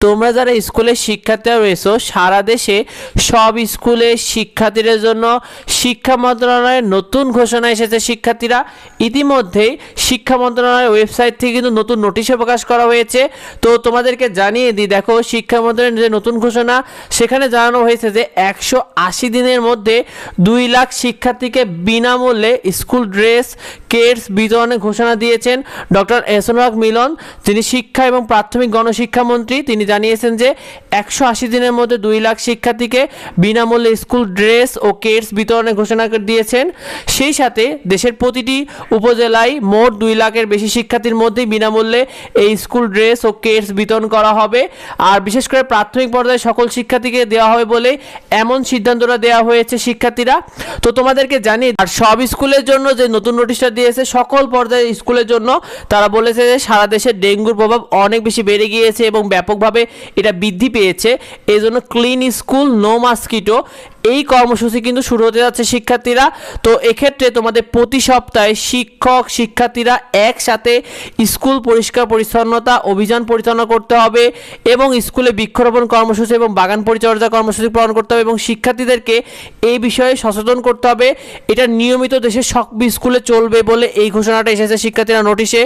তোমরা যারা স্কুলের শিক্ষার্থীরা রয়েছো সারা দেশে সব স্কুলের শিক্ষার্থীদের জন্য শিক্ষা মন্ত্রণালয়ের নতুন ঘোষণা এসেছে। শিক্ষার্থীরা ইতিমধ্যেই শিক্ষা মন্ত্রণালয়ের ওয়েবসাইট থেকে কিন্তু নতুন নোটিশে প্রকাশ করা হয়েছে। তো তোমাদেরকে জানিয়ে দিই, দেখো শিক্ষা মন্ত্রণালয়ের যে নতুন ঘোষণা সেখানে জানানো হয়েছে যে 180 দিনের মধ্যে 2 লাখ শিক্ষার্থীকে বিনামূল্যে স্কুল ড্রেস কিটস বিতরণের ঘোষণা দিয়েছেন ডক্টর এহসানুল হক মিলন, যিনি শিক্ষা এবং প্রাথমিক গণশিক্ষা মন্ত্রী। তিনি জানিয়েছেন যে 180 দিনের মধ্যে 2 লাখ শিক্ষার্থীকে বিনামূল্যে স্কুল ড্রেস ও কিটস বিতরণের ঘোষণা দিয়েছেন। সেই সাথে দেশের প্রতিটি উপজেলায় মোট 2 লাখের বেশি শিক্ষার্থীর মধ্যেই বিনামূল্যে এই স্কুল ড্রেস ও কিটস বিতরণ করা হবে। আর বিশেষ করে প্রাথমিক পর্যায়ে সকল শিক্ষার্থীকে দেওয়া হবে বলে এমন সিদ্ধান্তটা দেওয়া হয়েছে শিক্ষার্থীরা। তো তোমাদেরকে জানিয়ে আর সব স্কুলের জন্য যে নতুন নোটিশটা দিয়েছে সকল পর্যায়ে স্কুলের জন্য, তারা বলেছে যে সারা দেশে ডেঙ্গুর প্রভাব অনেক বেশি বেড়ে গিয়েছে এবং ব্যাপকভাবে এটা বৃদ্ধি পেয়েছে। এই জন্য ক্লিন স্কুল নো মসকিটো এই কর্মসূচি কিন্তু শুরু হতে যাচ্ছে শিক্ষার্থীরা। তো এক্ষেত্রে তোমাদের প্রতি সপ্তাহে শিক্ষক শিক্ষার্থীরা একসাথে স্কুল পরিষ্কার পরিচ্ছন্নতা অভিযান পরিচালনা করতে হবে এবং স্কুলে বৃক্ষরোপণ কর্মসূচি এবং বাগান পরিচর্যা কর্মসূচি পালন করতে হবে এবং শিক্ষার্থীদেরকে এই বিষয়ে সচেতন করতে হবে। এটা নিয়মিত দেশের সব স্কুলে চলবে বলে এই ঘোষণাটা এসেছে শিক্ষার্থীরা নোটিশে।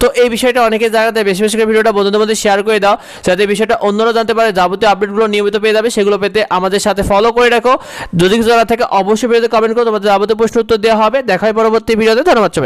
তো এই বিষয়টা অনেকে জায়গাতে বেশি বেশি করে ভিডিওটা বন্ধুদের মধ্যে শেয়ার করে দাও, যাতে বিষয়টা অন্যরা জানতে পারে। যাবতীয় আপডেটগুলো নিয়মিত পেয়ে যাবে, সেগুলো পেতে আমাদের সাথে ফলো করে রাখো। যদি কিছু জানা থাকে অবশ্যই ভিডিওতে কমেন্ট করো, তোমাদের যাবতীয় প্রশ্ন উত্তর দেওয়া হবে। দেখা হয় পরবর্তী ভিডিওতে। ধন্যবাদ।